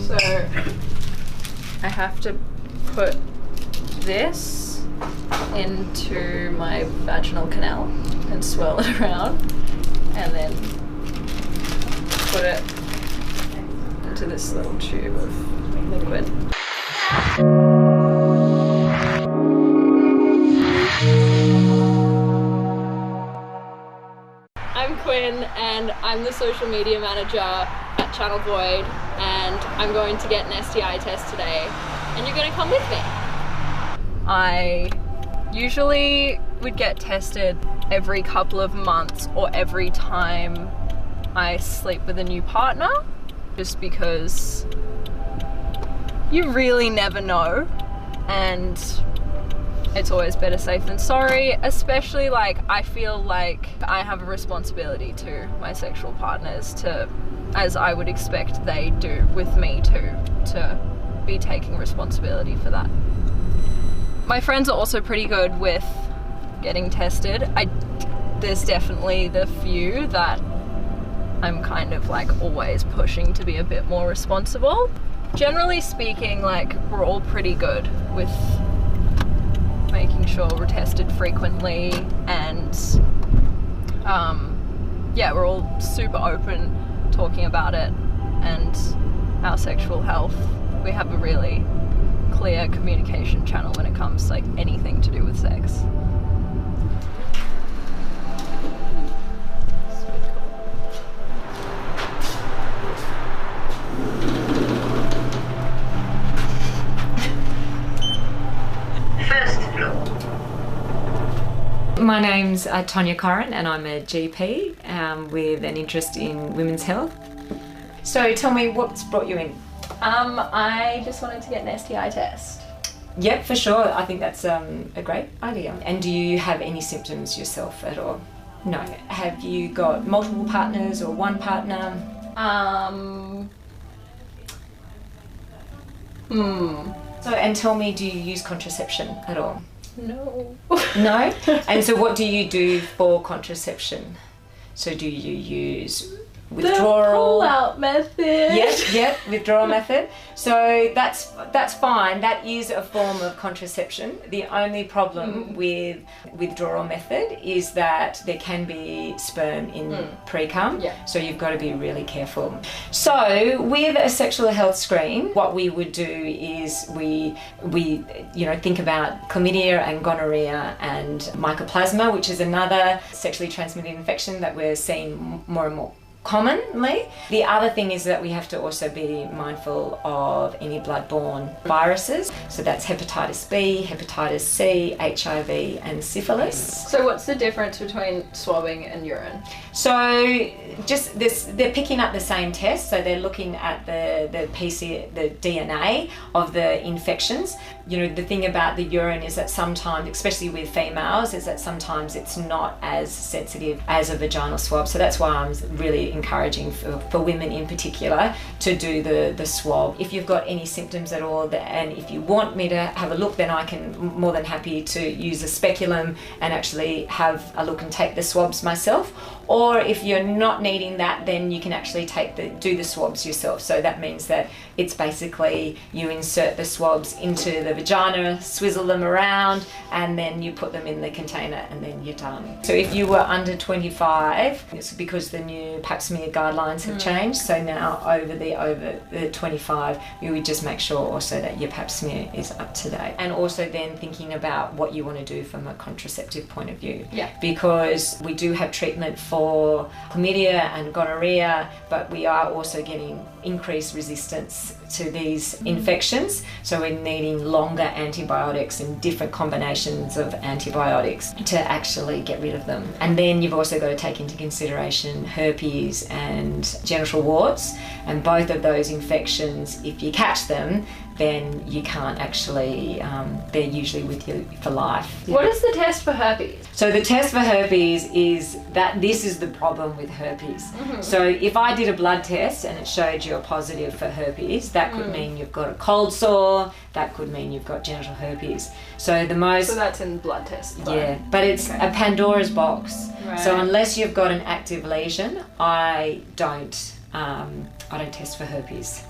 So I have to put this into my vaginal canal and swirl it around, and then put it into this little tube of liquid. I'm Quin and I'm the social media manager at Channel Void, and I'm going to get an STI test today, and you're going to come with me. I usually would get tested every couple of months or every time I sleep with a new partner, just because you really never know, and it's always better safe than sorry, especially like I feel like I have a responsibility to my sexual partners to, as I would expect they do with me too, to be taking responsibility for that. My friends are also pretty good with getting tested. There's definitely the few that I'm kind of like always pushing to be a bit more responsible. Generally speaking, like we're all pretty good with making sure we're tested frequently, and yeah, we're all super open talking about it and our sexual health. We have a really clear communication channel when it comes to like anything to do with sex. My name's Tonya Coren, and I'm a GP with an interest in women's health. So tell me, what's brought you in? I just wanted to get an STI test. Yep, for sure. I think that's a great idea. And do you have any symptoms yourself at all? No. Have you got multiple partners or one partner? So, and tell me, do you use contraception at all? No. No? And so what do you do for contraception? So do you use withdrawal? The pull-out method. Yep, withdrawal method. So that's fine. That is a form of contraception. The only problem with withdrawal method is that there can be sperm in pre-cum. Yeah. So you've got to be really careful. So with a sexual health screen, what we would do is we think about chlamydia and gonorrhea and mycoplasma, which is another sexually transmitted infection that we're seeing more and more commonly. The other thing is that we have to also be mindful of any blood-borne viruses. So that's hepatitis B, hepatitis C, HIV and syphilis. So what's the difference between swabbing and urine? So just this, they're picking up the same test. So they're looking at the DNA of the infections. You know, the thing about the urine is that sometimes, especially with females, is that sometimes it's not as sensitive as a vaginal swab. So that's why I'm really encouraging for women in particular to do the swab. If you've got any symptoms at all, and if you want me to have a look, then I can more than happy to use a speculum and actually have a look and take the swabs myself. Or if you're not needing that, then you can actually do the swabs yourself. So that means that it's basically you insert the swabs into the vagina, swizzle them around, and then you put them in the container, and then you're done. So if you were under 25, it's because the new pap smear guidelines have changed. So now over the 25, you would just make sure also that your pap smear is up to date. And also then thinking about what you want to do from a contraceptive point of view. Yeah. Because we do have treatment for chlamydia and gonorrhea, but we are also getting increased resistance to these infections. So we're needing longer antibiotics and different combinations of antibiotics to actually get rid of them. And then you've also got to take into consideration herpes and genital warts, and both of those infections, if you catch them, then you can't actually, they're usually with you for life. What is the test for herpes? So the test for herpes is that this is the problem with herpes. So if I did a blood test and it showed you're positive for herpes, that could mean you've got a cold sore, that could mean you've got genital herpes. So that's in blood tests. Though. Yeah, but it's a Pandora's box. Right. So unless you've got an active lesion, I don't test for herpes.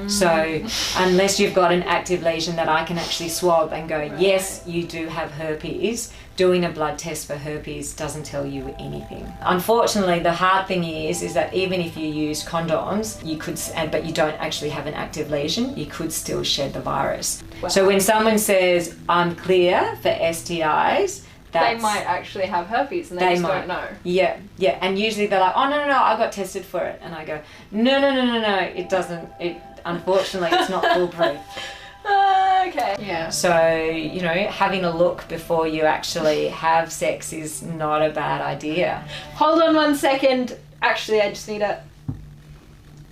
So unless you've got an active lesion that I can actually swab and go, yes, you do have herpes, doing a blood test for herpes doesn't tell you anything. Unfortunately, the hard thing is that even if you use condoms, you could, but you don't actually have an active lesion, you could still shed the virus. Wow. So when someone says, I'm clear for STIs, they might actually have herpes and they just don't know. Yeah, and usually they're like, oh no, I got tested for it, and I go, no, it doesn't. Unfortunately, it's not foolproof. Okay. Yeah. So having a look before you actually have sex is not a bad idea. Hold on 1 second. Actually, I just need to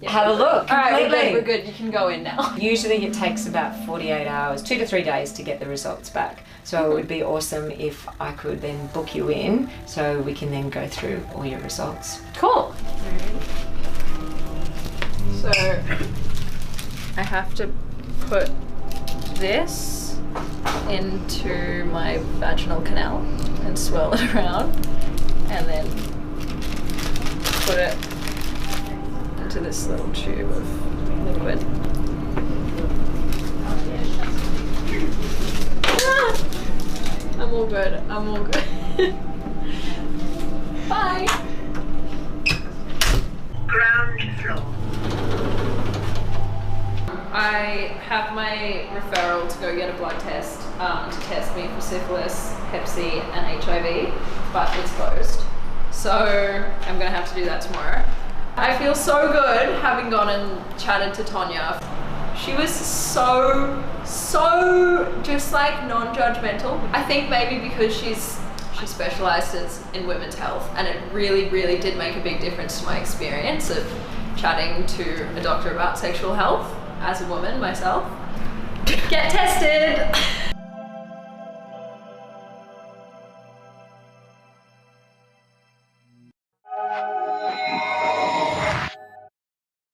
have a look. All right, we're good. You can go in now. Usually it takes about 48 hours, 2 to 3 days to get the results back. So it would be awesome if I could then book you in so we can then go through all your results. Cool. So I have to put this into my vaginal canal and swirl it around and then put it into this little tube of liquid. I'm all good. Bye. Ground floor. I have my referral to go get a blood test to test me for syphilis, Hep C and HIV, but it's closed. So I'm gonna have to do that tomorrow. I feel so good having gone and chatted to Tonya. She was so just like non-judgmental. I think maybe because she specializes in women's health, and it really did make a big difference to my experience of chatting to a doctor about sexual health as a woman myself. Get tested!